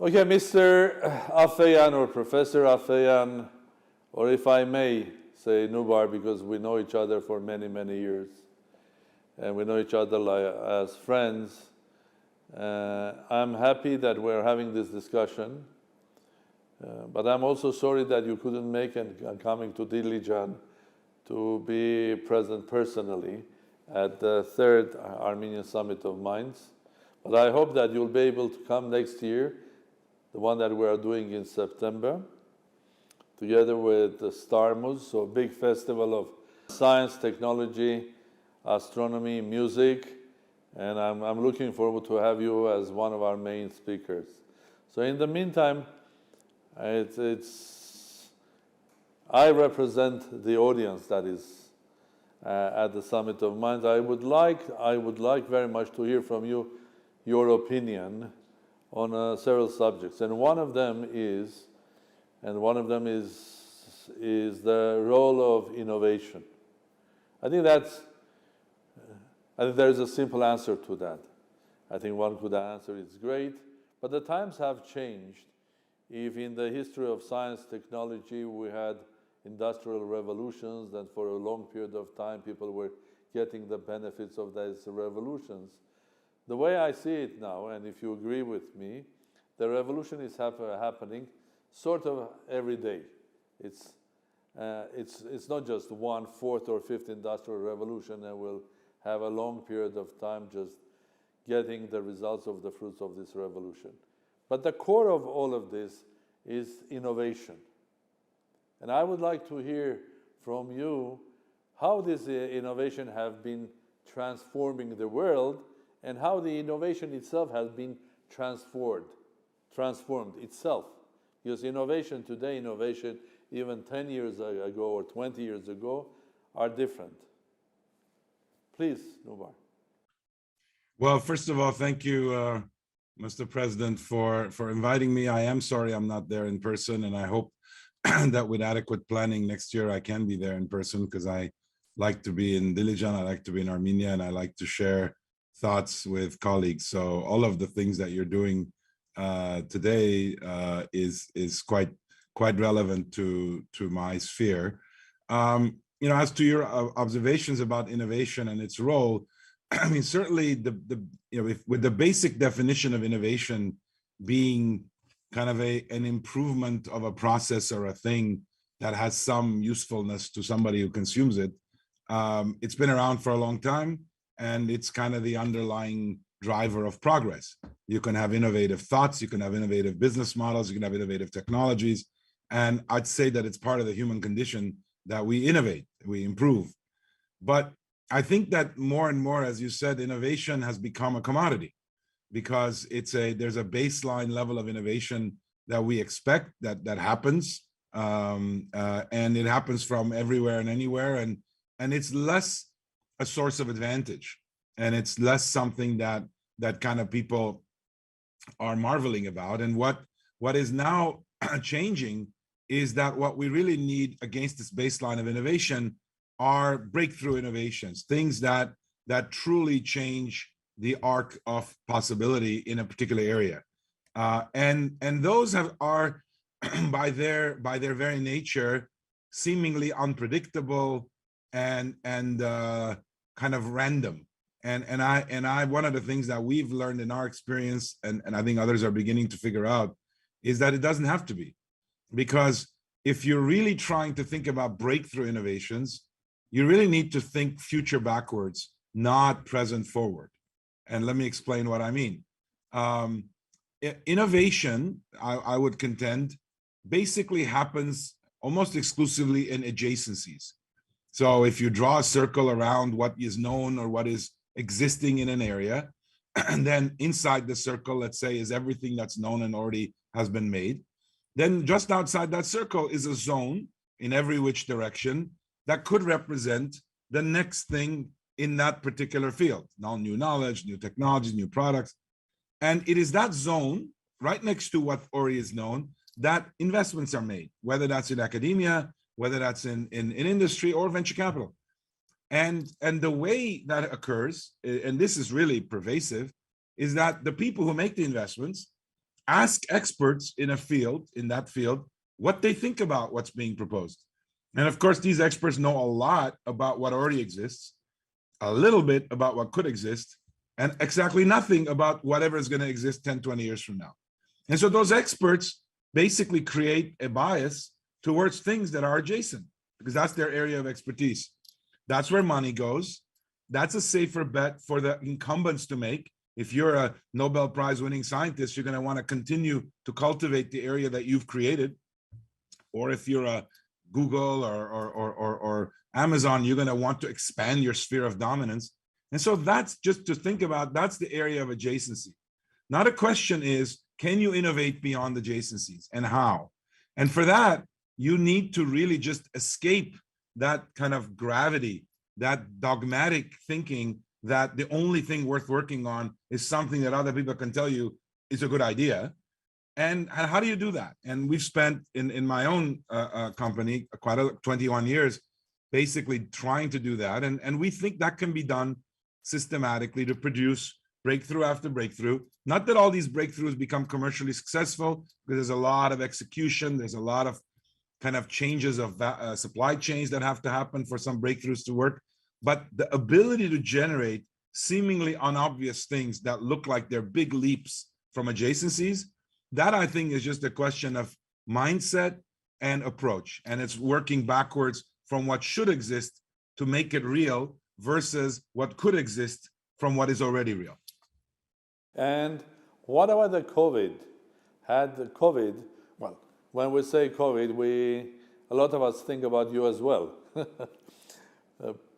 Okay, Mr. Afeyan or Professor Afeyan, or if I may say Nubар, because we know each other for many, many years, and we know each other as friends. I'm happy that we're having this discussion, but I'm also sorry that you couldn't make and coming to Dilijan to be present personally at the third Armenian Summit of Minds. But I hope that you'll be able to come next year, the one that we are doing in September, together with the StarMuz, so a big festival of science, technology, astronomy, music, and I'm looking forward to have you as one of our main speakers. So in the meantime, I represent the audience that is at the Summit of Minds. I would like very much to hear from you your opinion on several subjects, and one of them is the role of innovation. I think there is a simple answer to that. I think one could answer it's great, but the times have changed. If in the history of science technology we had industrial revolutions, then for a long period of time people were getting the benefits of those revolutions. The way I see it now, and if you agree with me, the revolution is happening sort of every day. It's not just one fourth or fifth industrial revolution, and we'll have a long period of time just getting the results of the fruits of this revolution. But the core of all of this is innovation. And I would like to hear from you how this innovation have been transforming the world, and how the innovation itself has been transformed itself. Because innovation today, innovation even 10 years ago or 20 years ago are different. Please, Nubар. Well, first of all, thank you, Mr. President, for inviting me. I am sorry I'm not there in person, and I hope that with adequate planning next year I can be there in person, because I like to be in Dilijan, I like to be in Armenia, and I like to share thoughts with colleagues. So all of the things that you're doing today is quite relevant to my sphere. As to your observations about innovation and its role, I mean, certainly with the basic definition of innovation being kind of an improvement of a process or a thing that has some usefulness to somebody who consumes it, it's been around for a long time, and it's kind of the underlying driver of progress. You can have innovative thoughts, you can have innovative business models, you can have innovative technologies, and I'd say that it's part of the human condition that we innovate, we improve. But I think that more and more, as you said, innovation has become a commodity, because there's a baseline level of innovation that we expect that happens, and it happens from everywhere and anywhere, and it's less a source of advantage, and it's less something that kind of people are marveling about. And what is now changing is that what we really need against this baseline of innovation are breakthrough innovations, things that truly change the arc of possibility in a particular area, and those are by their very nature seemingly unpredictable and kind of random. And I one of the things that we've learned in our experience, and I think others are beginning to figure out, is that it doesn't have to be. Because if you're really trying to think about breakthrough innovations, you really need to think future backwards, not present forward. And let me explain what I mean. Innovation, I would contend, basically happens almost exclusively in adjacencies. So if you draw a circle around what is known or what is existing in an area, and then inside the circle, let's say, is everything that's known and already has been made, then just outside that circle is a zone in every which direction that could represent the next thing in that particular field. Now, new knowledge, new technologies, new products. And it is that zone right next to what already is known that investments are made, whether that's in academia, whether that's in industry or venture capital. And the way that occurs, and this is really pervasive, is that the people who make the investments ask experts in that field, what they think about what's being proposed. And of course, these experts know a lot about what already exists, a little bit about what could exist, and exactly nothing about whatever is going to exist 10, 20 years from now. And so those experts basically create a bias towards things that are adjacent, because that's their area of expertise. That's where money goes. That's a safer bet for the incumbents to make. If you're a Nobel Prize winning scientist, you're going to want to continue to cultivate the area that you've created. Or if you're a Google or Amazon, you're going to want to expand your sphere of dominance. And so that's just to think about, that's the area of adjacency. Now the question is, can you innovate beyond adjacencies, and how? And for that, you need to really just escape that kind of gravity, that dogmatic thinking that the only thing worth working on is something that other people can tell you is a good idea. And how do you do that? And we've spent in my own company quite 21 years basically trying to do that. And we think that can be done systematically to produce breakthrough after breakthrough. Not that all these breakthroughs become commercially successful, because there's a lot of execution, there's a lot of kind of changes of supply chains that have to happen for some breakthroughs to work. But the ability to generate seemingly unobvious things that look like they're big leaps from adjacencies, that I think is just a question of mindset and approach. And it's working backwards from what should exist to make it real versus what could exist from what is already real. And what about the COVID? Had the COVID, well, when we say COVID, a lot of us think about you as well.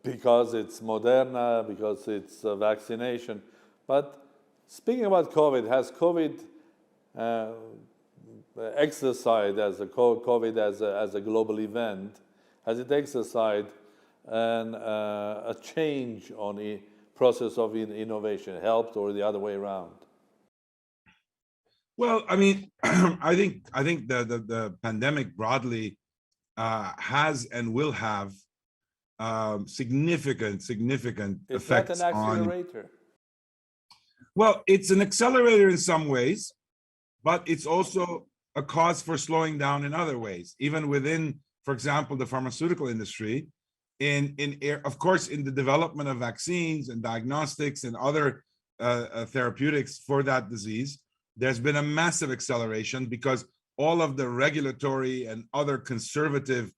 Because it's Moderna, because it's vaccination. But speaking about COVID, has COVID exercised as a COVID as a global event? Has it exercised a change on the process of innovation, helped, or the other way around? Well, I mean, I think the pandemic broadly has and will have significant Is effects that an on. accelerator? Well, it's an accelerator in some ways, but it's also a cause for slowing down in other ways. Even within, for example, the pharmaceutical industry, of course, in the development of vaccines and diagnostics and other therapeutics for that disease, there's been a massive acceleration because all of the regulatory and other conservative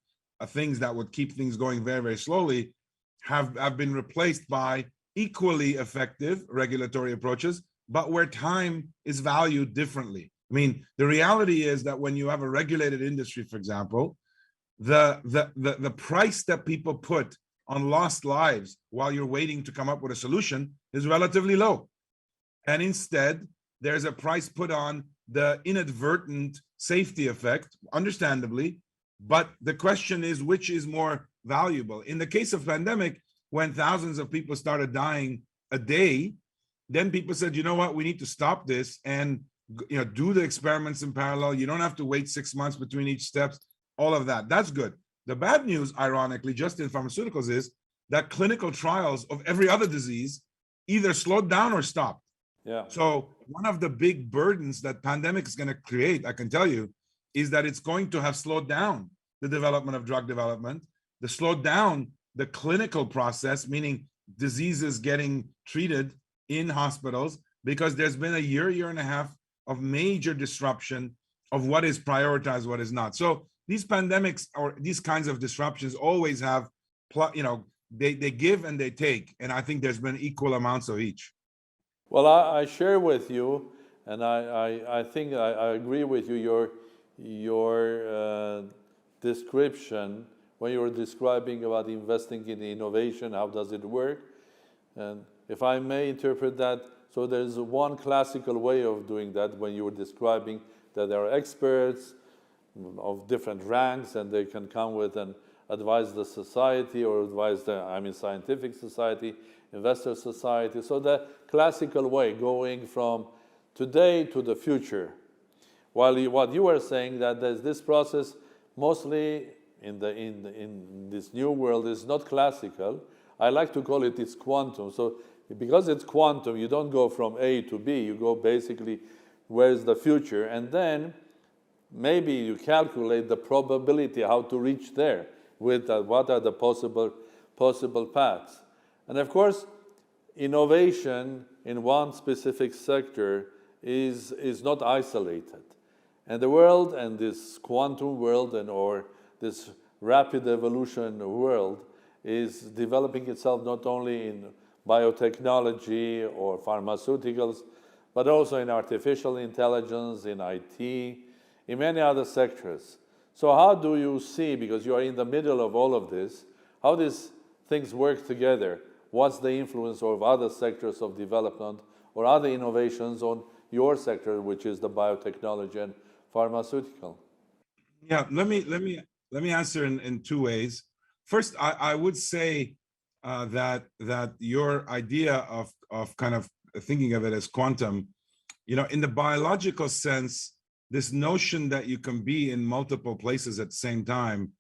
things that would keep things going very, very slowly have been replaced by equally effective regulatory approaches, but where time is valued differently. I mean, the reality is that when you have a regulated industry, for example, the price that people put on lost lives while you're waiting to come up with a solution is relatively low. And instead, there's a price put on the inadvertent safety effect, understandably, but the question is, which is more valuable? In the case of pandemic, when thousands of people started dying a day, then people said, you know what, we need to stop this and do the experiments in parallel. You don't have to wait 6 months between each steps, all of that. That's good. The bad news, ironically, just in pharmaceuticals is that clinical trials of every other disease either slowed down or stopped. Yeah. So one of the big burdens that pandemic is going to create, I can tell you, is that it's going to have slowed down the development of drug development, slowed down the clinical process, meaning diseases getting treated in hospitals, because there's been a year and a half of major disruption of what is prioritized, what is not. So these pandemics or these kinds of disruptions always have, they give and they take. And I think there's been equal amounts of each. Well, I share with you, and I think I agree with you, your description when you were describing about investing in innovation, how does it work? And if I may interpret that, so there's one classical way of doing that when you were describing that there are experts of different ranks and they can come with and advise the society or advise the, scientific society, investor society. So the classical way going from today to the future. While what you were saying that there's this process mostly in this new world is not classical. I like to call it's quantum. So because it's quantum, you don't go from A to B. You go basically where is the future, and then maybe you calculate the probability how to reach there with what are the possible paths. And of course, innovation in one specific sector is not isolated. And the world, and this quantum world or this rapid evolution world, is developing itself not only in biotechnology or pharmaceuticals, but also in artificial intelligence, in IT, in many other sectors. So how do you see, because you are in the middle of all of this, how these things work together? What's the influence of other sectors of development or other innovations on your sector, which is the biotechnology and pharmaceutical? Yeah, let me answer in two ways. First, I would say that your idea of kind of thinking of it as quantum, in the biological sense, this notion that you can be in multiple places at the same time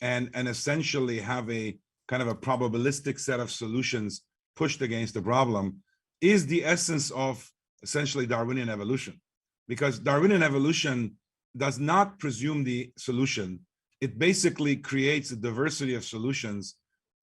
and essentially have a kind of a probabilistic set of solutions pushed against the problem is the essence of essentially Darwinian evolution. Because Darwinian evolution does not presume the solution. It basically creates a diversity of solutions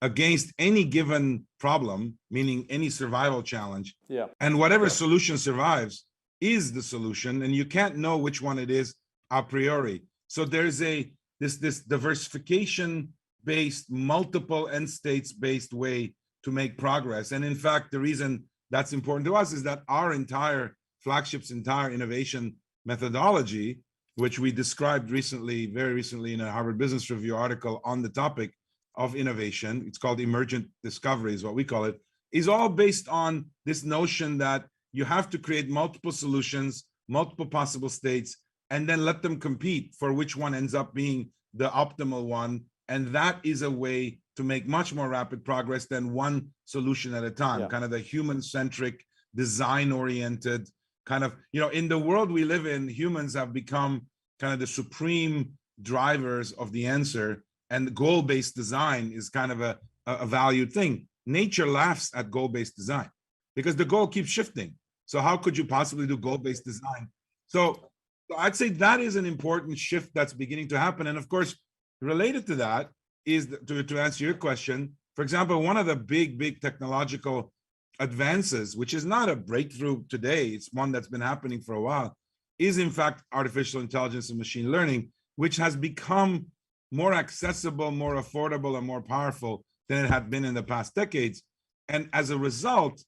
against any given problem, meaning any survival challenge. Yeah. And whatever solution survives is the solution, and you can't know which one it is a priori. So there's this diversification-based, multiple end states-based way to make progress. And in fact, the reason that's important to us is that our entire Flagship's entire innovation methodology, which we described very recently in a Harvard Business Review article on the topic of innovation, it's called Emergent Discovery is what we call it, is all based on this notion that you have to create multiple solutions, multiple possible states, and then let them compete for which one ends up being the optimal one. And that is a way to make much more rapid progress than one solution at a time, kind of the human-centric, design-oriented, kind of, in the world we live in, humans have become kind of the supreme drivers of the answer, and goal-based design is kind of a valued thing. Nature laughs at goal-based design because the goal keeps shifting. So how could you possibly do goal-based design? So I'd say that is an important shift that's beginning to happen. And of course, related to that is, to answer your question, for example, one of the big technological advances, which is not a breakthrough today, it's one that's been happening for a while, is in fact artificial intelligence and machine learning, which has become more accessible, more affordable, and more powerful than it had been in the past decades. And as a result,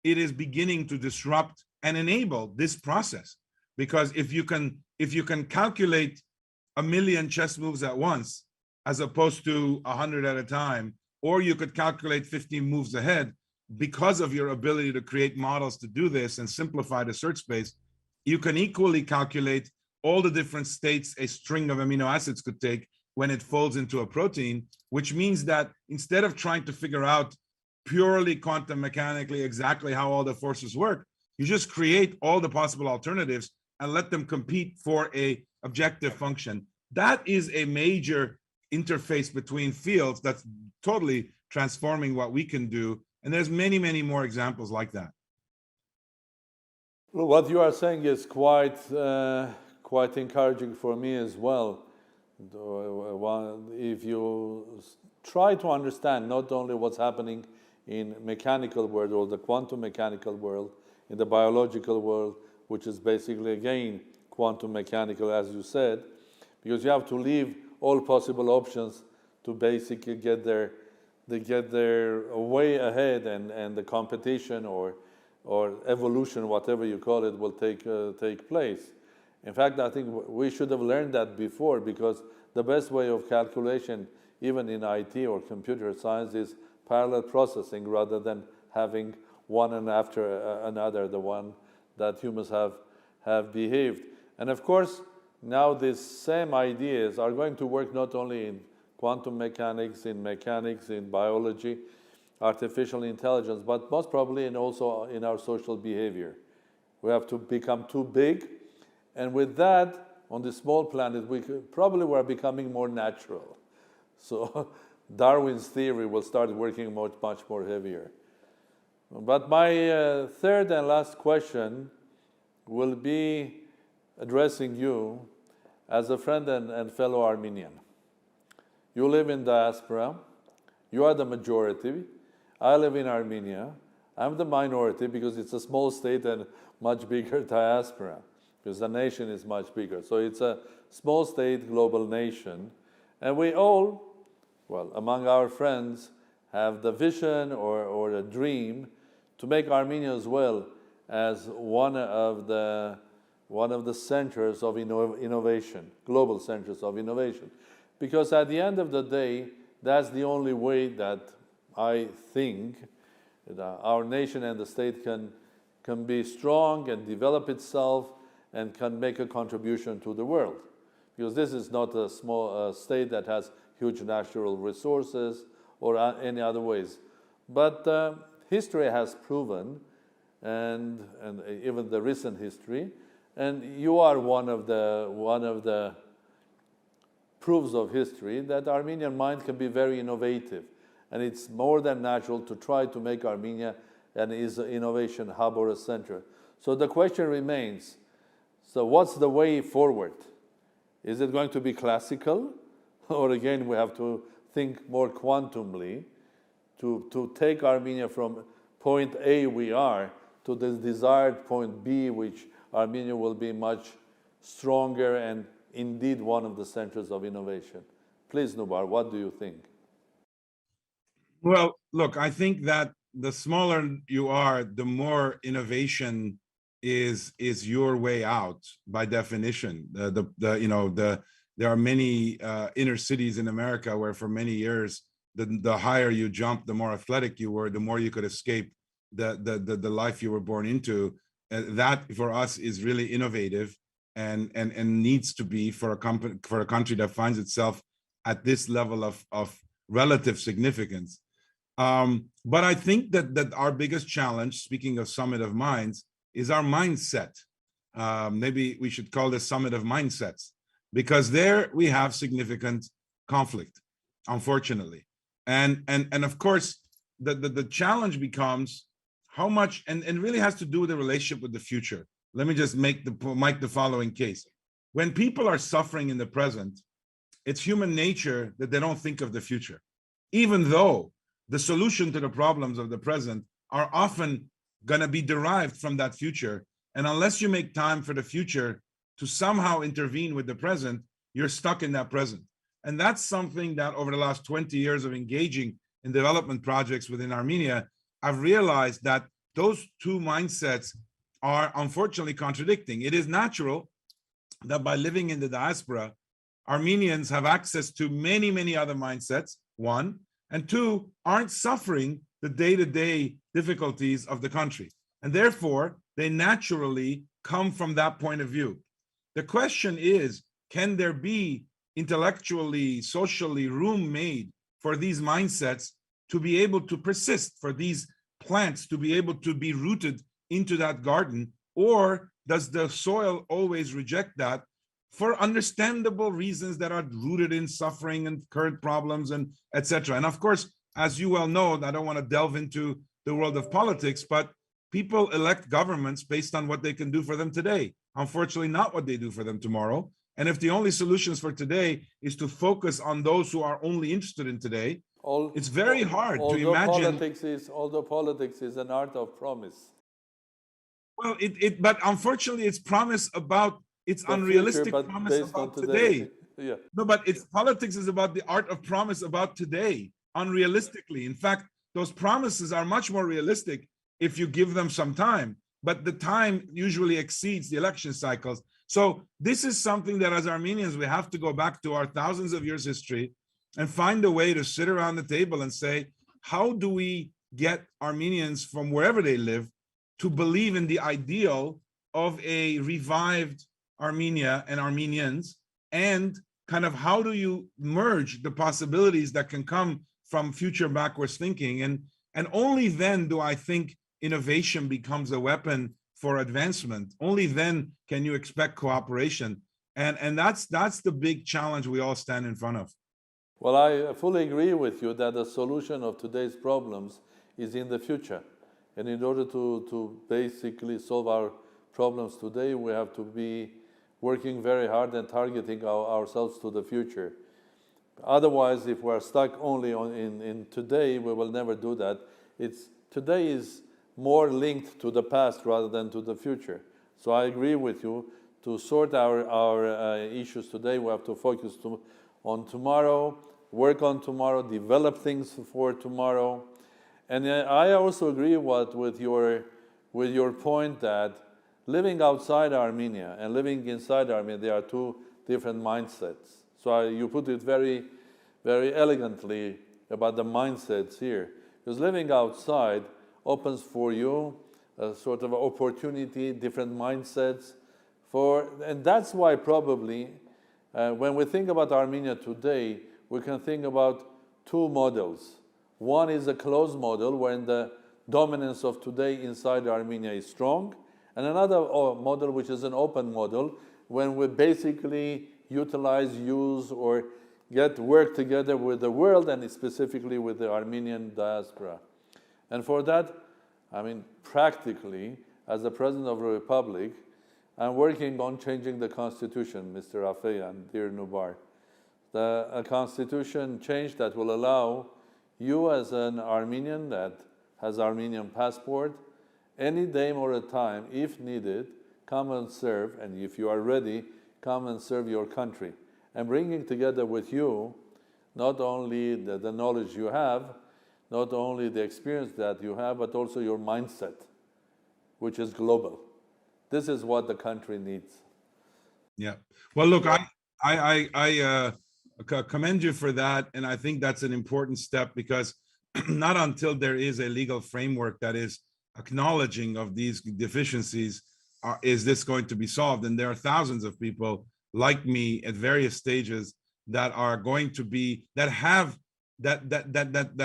it is beginning to disrupt and enable this process. Because if you can calculate 1 million chess moves at once, as opposed to 100 at a time, or you could calculate 15 moves ahead, because of your ability to create models to do this and simplify the search space, you can equally calculate all the different states a string of amino acids could take when it folds into a protein, which means that instead of trying to figure out purely quantum mechanically exactly how all the forces work, you just create all the possible alternatives and let them compete for a objective function. That is a major interface between fields that's totally transforming what we can do. And there's many more examples like that. Well, what you are saying is quite encouraging for me as well. If you try to understand not only what's happening in mechanical world or the quantum mechanical world, in the biological world, which is basically again quantum mechanical, as you said, because you have to leave all possible options to basically get their way ahead, and the competition or evolution, whatever you call it, will take place. In fact, I think we should have learned that before, because the best way of calculation, even in IT or computer science, is parallel processing rather than having one and after another, the one that humans have behaved. And of course, now these same ideas are going to work not only in quantum mechanics, in biology, artificial intelligence, but most probably also in our social behavior. We have to become too big, and with that, on this small planet, we're becoming more natural. So Darwin's theory will start working much more heavier. But my third and last question will be addressing you as a friend and fellow Armenian. You live in diaspora. You are the majority. I live in Armenia. I'm the minority because it's a small state and much bigger diaspora, because the nation is much bigger. So it's a small state, global nation. And we all, well, among our friends, have the vision or a dream to make Armenia as well as one of the centers of innovation, global centers of innovation. Because at the end of the day, that's the only way that I think that our nation and the state can be strong and develop itself and can make a contribution to the world. Because this is not a small state that has huge natural resources or any other ways. But history has proven, and even the recent history, and you are one of the proofs of history that Armenian mind can be very innovative. And it's more than natural to try to make Armenia an innovation hub or a center. So the question remains, so what's the way forward? Is it going to be classical? Or again, we have to think more quantumly to take Armenia from point A we are to the desired point B, which Armenia will be much stronger and indeed one of the centers of innovation. Please, Nubар, what do you think? Well, look, I think that the smaller you are, the more innovation is your way out by definition. There are many inner cities in America where for many years, the higher you jumped, the more athletic you were, the more you could escape the life you were born into. That for us is really innovative and needs to be for a country that finds itself at this level of relative significance. But I think that our biggest challenge, speaking of Summit of Minds, is our mindset. Maybe we should call this Summit of Mindsets, because there we have significant conflict, unfortunately. And of course, the challenge becomes how much, and really has to do with the relationship with the future. Let me just make the following case. When people are suffering in the present, it's human nature that they don't think of the future, even though the solution to the problems of the present are often going to be derived from that future. And unless you make time for the future to somehow intervene with the present, you're stuck in that present. And that's something that over the last 20 years of engaging in development projects within Armenia, I've realized that those two mindsets are unfortunately contradicting. It is natural that by living in the diaspora, Armenians have access to many, many other mindsets, one, and two, aren't suffering the day-to-day difficulties of the country. And therefore, they naturally come from that point of view. The question is, can there be intellectually, socially room made for these mindsets to be able to persist, for these plants to be able to be rooted into that garden? Or does the soil always reject that for understandable reasons that are rooted in suffering and current problems and etc.? And of course, as you well know, I don't want to delve into the world of politics, but people elect governments based on what they can do for them today. Unfortunately, not what they do for them tomorrow. And if the only solutions for today is to focus on those who are only interested in today, it's very hard to imagine. Although politics is an art of promise. Well, but unfortunately, it's promise about, it's the unrealistic future, promise about today. Yeah. No, but politics is about the art of promise about today, unrealistically. In fact, those promises are much more realistic if you give them some time, but the time usually exceeds the election cycles. So this is something that as Armenians, we have to go back to our thousands of years history and find a way to sit around the table and say, how do we get Armenians from wherever they live to believe in the ideal of a revived Armenia and Armenians, and kind of how do you merge the possibilities that can come from future backwards thinking? And only then do I think innovation becomes a weapon for advancement. Only then can you expect cooperation. And that's the big challenge we all stand in front of. Well, I fully agree with you that the solution of today's problems is in the future. And in order to basically solve our problems today, we have to be working very hard and targeting ourselves to the future. Otherwise, if we're stuck only in today, we will never do that. Today is more linked to the past rather than to the future. So I agree with you. To sort our issues today, we have to focus on tomorrow, work on tomorrow, develop things for tomorrow. And I also agree with your point that living outside Armenia and living inside Armenia, there are two different mindsets. So you put it very, very elegantly about the mindsets here. Because living outside opens for you a sort of opportunity, different mindsets. And that's why probably when we think about Armenia today, we can think about two models. One is a closed model when the dominance of today inside Armenia is strong, and another model which is an open model when we basically utilize, use, or work together with the world and specifically with the Armenian diaspora. And for that, I mean, practically, as the President of the Republic, I'm working on changing the Constitution, Mr. Afeyan, dear Nubbar. A Constitution change that will allow you as an Armenian that has Armenian passport, any day or a time, if needed, come and serve, and if you are ready, come and serve your country. And bringing together with you not only the knowledge you have, not only the experience that you have, but also your mindset, which is global. This is what the country needs. Yeah. Well, look, I commend you for that, and I think that's an important step because not until there is a legal framework that is acknowledging of these deficiencies is this going to be solved. And there are thousands of people like me at various stages that are going to be that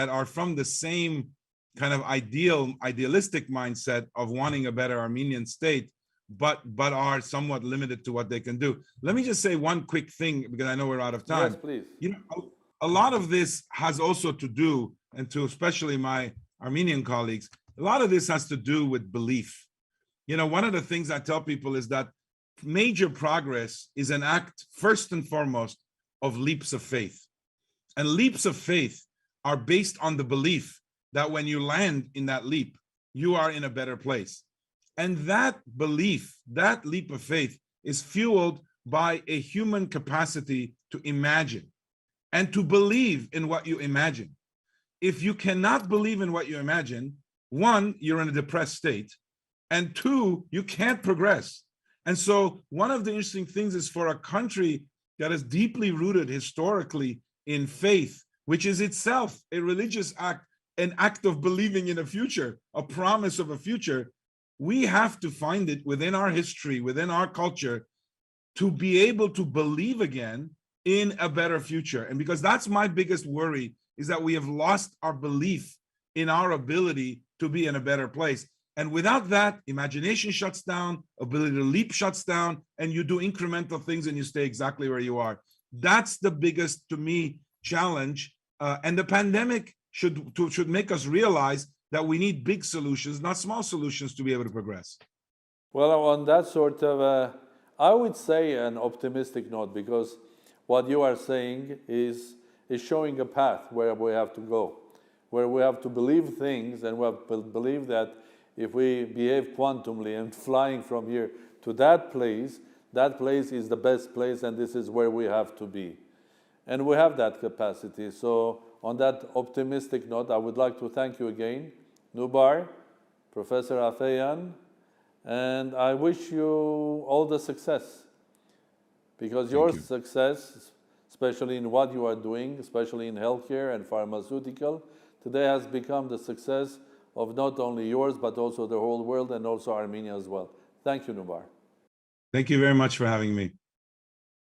are from the same kind of idealistic mindset of wanting a better Armenian state, but are somewhat limited to what they can do. Let me just say one quick thing because I know we're out of time. Yes, please. You know, a lot of this has also to do, and to especially my Armenian colleagues, a lot of this has to do with belief. You know, one of the things I tell people is that major progress is an act, first and foremost, of leaps of faith. And leaps of faith are based on the belief that when you land in that leap, you are in a better place. And that belief, that leap of faith, is fueled by a human capacity to imagine and to believe in what you imagine. If you cannot believe in what you imagine, one, you're in a depressed state, and two, you can't progress. And so one of the interesting things is for a country that is deeply rooted historically in faith, which is itself a religious act, an act of believing in a future, a promise of a future, we have to find it within our history, within our culture, to be able to believe again in a better future. And because that's my biggest worry, is that we have lost our belief in our ability to be in a better place. And without that, imagination shuts down, ability to leap shuts down, and you do incremental things and you stay exactly where you are. That's the biggest, to me, challenge. And the pandemic should make us realize that we need big solutions, not small solutions, to be able to progress. Well, on that sort of, I would say an optimistic note, because what you are saying is showing a path where we have to go, where we have to believe things, and we have to believe that if we behave quantumly and flying from here to that place is the best place, and this is where we have to be. And we have that capacity. So on that optimistic note, I would like to thank you again, Nubbar, Professor Afeyan, and I wish you all the success, because your success, especially in what you are doing, especially in healthcare and pharmaceutical, today has become the success of not only yours, but also the whole world, and also Armenia as well. Thank you, Nubbar. Thank you very much for having me.